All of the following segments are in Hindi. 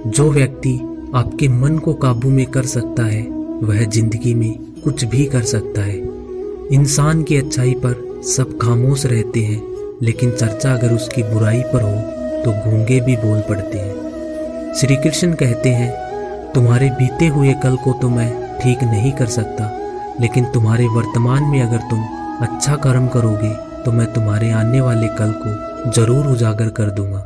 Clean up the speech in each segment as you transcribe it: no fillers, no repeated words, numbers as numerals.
जो व्यक्ति आपके मन को काबू में कर सकता है वह जिंदगी में कुछ भी कर सकता है। इंसान की अच्छाई पर सब खामोश रहते हैं, लेकिन चर्चा अगर उसकी बुराई पर हो तो गूंगे भी बोल पड़ते हैं। श्री कृष्ण कहते हैं, तुम्हारे बीते हुए कल को तो मैं ठीक नहीं कर सकता, लेकिन तुम्हारे वर्तमान में अगर तुम अच्छा कर्म करोगे तो मैं तुम्हारे आने वाले कल को जरूर उजागर कर दूंगा।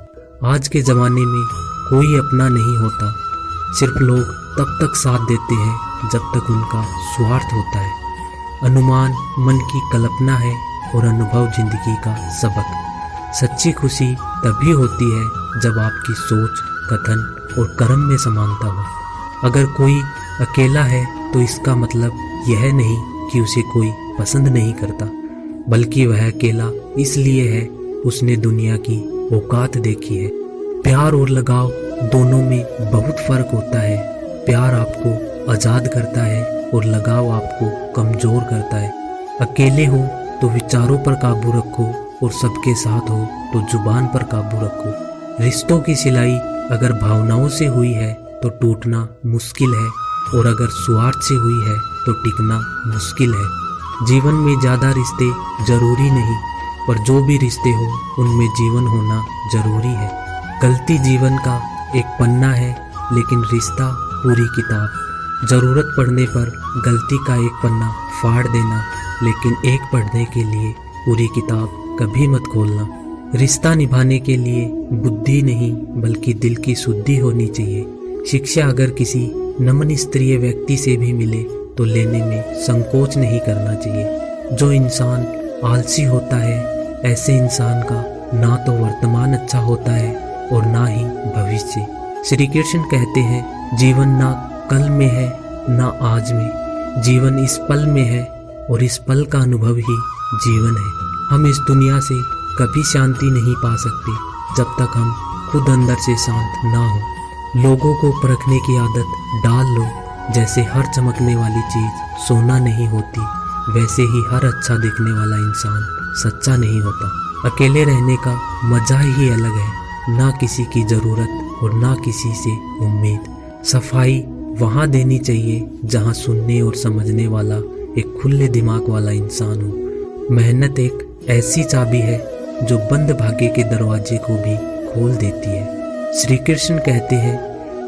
आज के ज़माने में कोई अपना नहीं होता, सिर्फ लोग तब तक साथ देते हैं जब तक उनका स्वार्थ होता है। अनुमान मन की कल्पना है और अनुभव जिंदगी का सबक। सच्ची खुशी तभी होती है जब आपकी सोच, कथन और कर्म में समानता हो। अगर कोई अकेला है तो इसका मतलब यह नहीं कि उसे कोई पसंद नहीं करता, बल्कि वह अकेला इसलिए है उसने दुनिया की औकात देखी है। प्यार और लगाव दोनों में बहुत फर्क होता है। प्यार आपको आज़ाद करता है और लगाव आपको कमज़ोर करता है। अकेले हो तो विचारों पर काबू रखो और सबके साथ हो तो जुबान पर काबू रखो। रिश्तों की सिलाई अगर भावनाओं से हुई है तो टूटना मुश्किल है, और अगर स्वार्थ से हुई है तो टिकना मुश्किल है। जीवन में ज़्यादा रिश्ते ज़रूरी नहीं, पर जो भी रिश्ते हो उनमें जीवन होना ज़रूरी है। गलती जीवन का एक पन्ना है, लेकिन रिश्ता पूरी किताब। ज़रूरत पड़ने पर गलती का एक पन्ना फाड़ देना, लेकिन एक पढ़ने के लिए पूरी किताब कभी मत खोलना। रिश्ता निभाने के लिए बुद्धि नहीं बल्कि दिल की शुद्धि होनी चाहिए। शिक्षा अगर किसी नमन स्त्रीय व्यक्ति से भी मिले तो लेने में संकोच नहीं करना चाहिए। जो इंसान आलसी होता है, ऐसे इंसान का ना तो वर्तमान अच्छा होता है और ना ही भविष्य। श्री कृष्ण कहते हैं, जीवन ना कल में है ना आज में, जीवन इस पल में है और इस पल का अनुभव ही जीवन है। हम इस दुनिया से कभी शांति नहीं पा सकते जब तक हम खुद अंदर से शांत ना हो। लोगों को परखने की आदत डाल लो। जैसे हर चमकने वाली चीज़ सोना नहीं होती, वैसे ही हर अच्छा दिखने वाला इंसान सच्चा नहीं होता। अकेले रहने का मजा ही अलग है, ना किसी की ज़रूरत और ना किसी से उम्मीद। सफाई वहाँ देनी चाहिए जहाँ सुनने और समझने वाला एक खुले दिमाग वाला इंसान हो। मेहनत एक ऐसी चाबी है जो बंद भाग्य के दरवाजे को भी खोल देती है। श्री कृष्ण कहते हैं,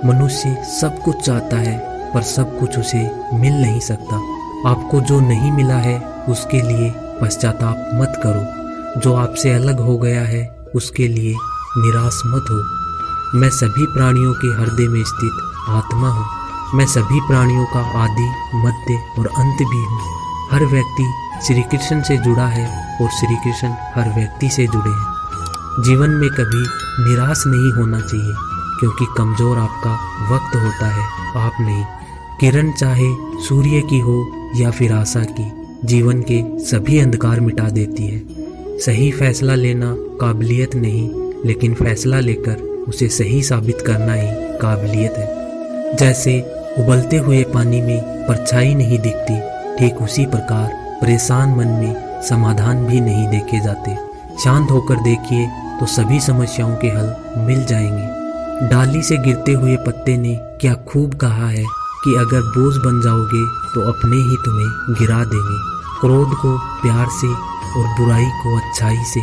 मनुष्य सब कुछ चाहता है पर सब कुछ उसे मिल नहीं सकता। आपको जो नहीं मिला है उसके लिए पश्चाताप मत करो। जो आपसे अलग हो गया है उसके लिए निराश मत हो। मैं सभी प्राणियों के हृदय में स्थित आत्मा हूँ। मैं सभी प्राणियों का आदि, मध्य और अंत भी हूँ। हर व्यक्ति श्री कृष्ण से जुड़ा है और श्री कृष्ण हर व्यक्ति से जुड़े हैं। जीवन में कभी निराश नहीं होना चाहिए, क्योंकि कमज़ोर आपका वक्त होता है, आप नहीं। किरण चाहे सूर्य की हो या फिर आशा की, जीवन के सभी अंधकार मिटा देती है। सही फैसला लेना काबिलियत नहीं, लेकिन फैसला लेकर उसे सही साबित करना ही काबिलियत है। जैसे उबलते हुए पानी में परछाई नहीं दिखती, ठीक उसी प्रकार परेशान मन में समाधान भी नहीं देखे जाते। शांत होकर देखिए तो सभी समस्याओं के हल मिल जाएंगे। डाली से गिरते हुए पत्ते ने क्या खूब कहा है कि अगर बोझ बन जाओगे तो अपने ही तुम्हें गिरा देंगे। क्रोध को प्यार से और बुराई को अच्छाई से,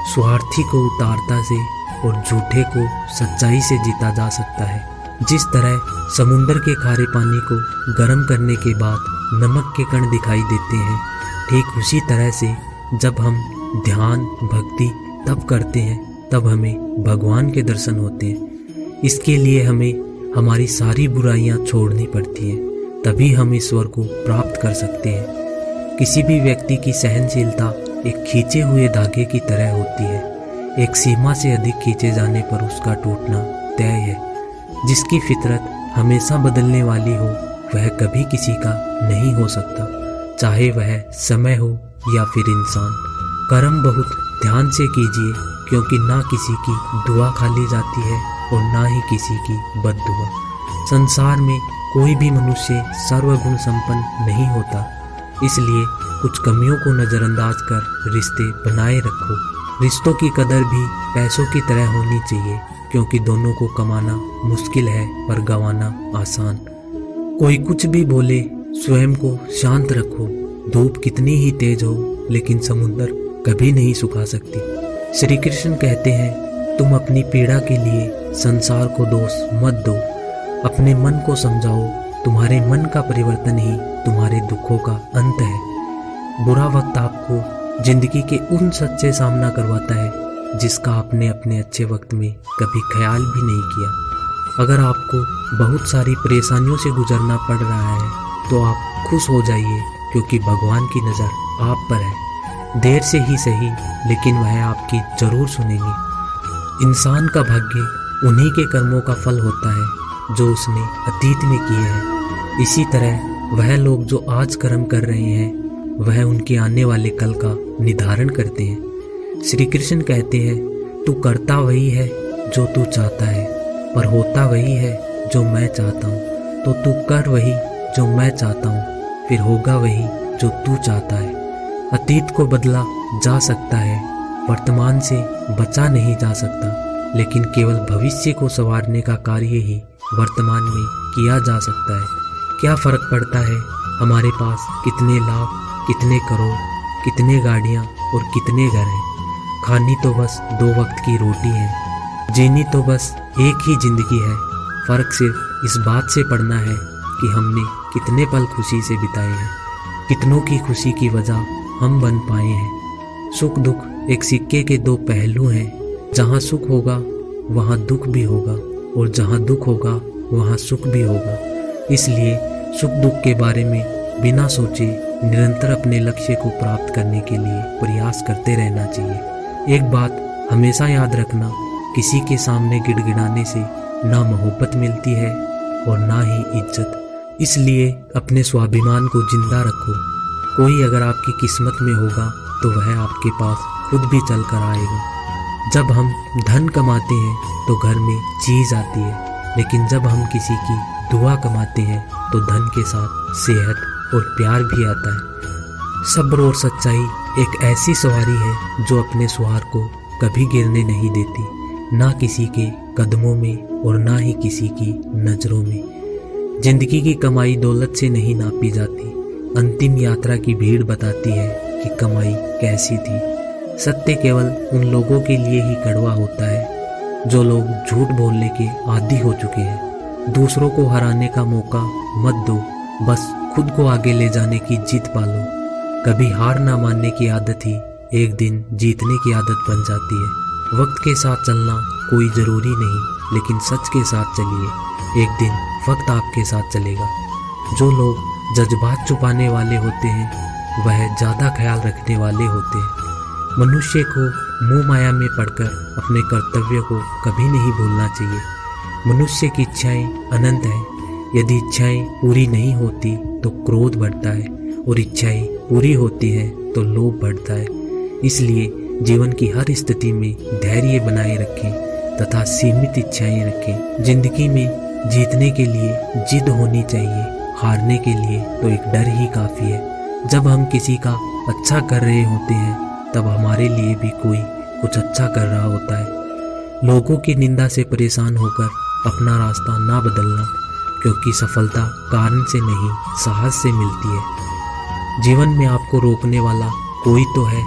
स्वार्थी को उदारता से और झूठे को सच्चाई से जीता जा सकता है। जिस तरह समुंदर के खारे पानी को गर्म करने के बाद नमक के कण दिखाई देते हैं, ठीक उसी तरह से जब हम ध्यान, भक्ति तब करते हैं तब हमें भगवान के दर्शन होते हैं। इसके लिए हमें हमारी सारी बुराइयां छोड़नी पड़ती हैं, तभी हम ईश्वर को प्राप्त कर सकते हैं। किसी भी व्यक्ति की सहनशीलता एक खींचे हुए धागे की तरह होती है। एक सीमा से अधिक खींचे जाने पर उसका टूटना तय है। जिसकी फितरत हमेशा बदलने वाली हो वह कभी किसी का नहीं हो सकता, चाहे वह समय हो या फिर इंसान। कर्म बहुत ध्यान से कीजिए, क्योंकि ना किसी की दुआ खाली जाती है और ना ही किसी की बद्दुआ। संसार में कोई भी मनुष्य सर्वगुण संपन्न नहीं होता, इसलिए कुछ कमियों को नज़रअंदाज कर रिश्ते बनाए रखो। रिश्तों की कदर भी पैसों की तरह होनी चाहिए, क्योंकि दोनों को कमाना मुश्किल है पर गंवाना आसान। कोई कुछ भी बोले, स्वयं को शांत रखो। धूप कितनी ही तेज हो, लेकिन समुद्र कभी नहीं सुखा सकती। श्री कृष्ण कहते हैं, तुम अपनी पीड़ा के लिए संसार को दोष मत दो, अपने मन को समझाओ। तुम्हारे मन का परिवर्तन ही तुम्हारे दुखों का अंत है। बुरा वक्त आपको जिंदगी के उन सच्चे सामना करवाता है जिसका आपने अपने अच्छे वक्त में कभी ख्याल भी नहीं किया। अगर आपको बहुत सारी परेशानियों से गुजरना पड़ रहा है तो आप खुश हो जाइए, क्योंकि भगवान की नज़र आप पर है। देर से ही सही, लेकिन वह आपकी जरूर सुनेंगे। इंसान का भाग्य उन्हीं के कर्मों का फल होता है जो उसने अतीत में किए हैं। इसी तरह वह लोग जो आज कर्म कर रहे हैं वह उनके आने वाले कल का निर्धारण करते हैं। श्री कृष्ण कहते हैं, तू करता वही है जो तू चाहता है, पर होता वही है जो मैं चाहता हूँ। तो तू कर वही जो मैं चाहता हूँ, फिर होगा वही जो तू चाहता है। अतीत को बदला जा सकता है, वर्तमान से बचा नहीं जा सकता, लेकिन केवल भविष्य को संवारने का कार्य ही वर्तमान में किया जा सकता है। क्या फ़र्क पड़ता है हमारे पास कितने लाख, कितने करोड़, कितने गाड़ियाँ और कितने घर हैं। खानी तो बस 2 वक्त की रोटी है, जीनी तो बस एक ही ज़िंदगी है। फ़र्क सिर्फ इस बात से पड़ना है कि हमने कितने पल खुशी से बिताए हैं, कितनों की खुशी की वजह हम बन पाए हैं। सुख दुख एक सिक्के के 2 पहलू हैं। जहाँ सुख होगा वहाँ दुख भी होगा, और जहाँ दुख होगा वहाँ सुख भी होगा। इसलिए सुख दुख के बारे में बिना सोचे निरंतर अपने लक्ष्य को प्राप्त करने के लिए प्रयास करते रहना चाहिए। एक बात हमेशा याद रखना, किसी के सामने गिड़गिड़ाने से ना मोहब्बत मिलती है और ना ही इज्जत। इसलिए अपने स्वाभिमान को जिंदा रखो। कोई अगर आपकी किस्मत में होगा तो वह आपके पास खुद भी चल कर आएगा। जब हम धन कमाते हैं तो घर में चीज़ आती है, लेकिन जब हम किसी की दुआ कमाते हैं तो धन के साथ सेहत और प्यार भी आता है। सब्र और सच्चाई एक ऐसी सवारी है जो अपने सवार को कभी गिरने नहीं देती, ना किसी के कदमों में और ना ही किसी की नज़रों में। जिंदगी की कमाई दौलत से नहीं नापी जाती, अंतिम यात्रा की भीड़ बताती है कि कमाई कैसी थी। सत्य केवल उन लोगों के लिए ही कड़वा होता है जो लोग झूठ बोलने के आदी हो चुके हैं। दूसरों को हराने का मौका मत दो, बस खुद को आगे ले जाने की जिद पालो। कभी हार ना मानने की आदत ही एक दिन जीतने की आदत बन जाती है। वक्त के साथ चलना कोई ज़रूरी नहीं, लेकिन सच के साथ चलिए, एक दिन वक्त आपके साथ चलेगा। जो लोग जज्बात छुपाने वाले होते हैं वह ज़्यादा ख्याल रखने वाले होते हैं। मनुष्य को मोह माया में पड़कर अपने कर्तव्य को कभी नहीं भूलना चाहिए। मनुष्य की इच्छाएं अनंत हैं। यदि इच्छाएं पूरी नहीं होती तो क्रोध बढ़ता है, और इच्छाएं पूरी होती हैं तो लोभ बढ़ता है। इसलिए जीवन की हर स्थिति में धैर्य बनाए रखें तथा सीमित इच्छाएं रखें। जिंदगी में जीतने के लिए जिद होनी चाहिए, हारने के लिए तो एक डर ही काफ़ी है। जब हम किसी का अच्छा कर रहे होते हैं तब हमारे लिए भी कोई कुछ अच्छा कर रहा होता है। लोगों की निंदा से परेशान होकर अपना रास्ता ना बदलना, क्योंकि सफलता कारण से नहीं साहस से मिलती है। जीवन में आपको रोकने वाला कोई तो है,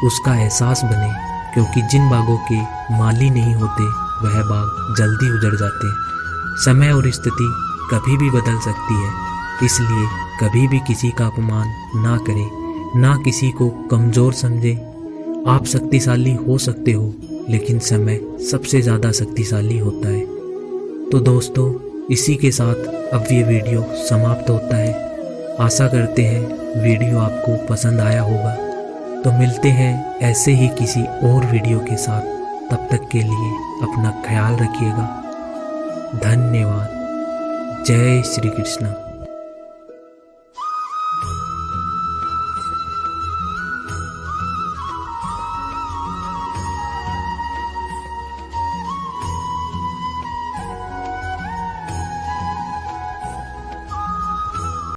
उसका एहसास बने, क्योंकि जिन बागों के माली नहीं होते वह बाग जल्दी उजड़ जाते हैं। समय और स्थिति कभी भी बदल सकती है, इसलिए कभी भी किसी का अपमान ना करें, ना किसी को कमज़ोर समझें। आप शक्तिशाली हो सकते हो, लेकिन समय सबसे ज़्यादा शक्तिशाली होता है। तो दोस्तों, इसी के साथ अब ये वीडियो समाप्त होता है। आशा करते हैं वीडियो आपको पसंद आया होगा। तो मिलते हैं ऐसे ही किसी और वीडियो के साथ। तब तक के लिए अपना ख्याल रखिएगा। धन्यवाद। जय श्री कृष्ण।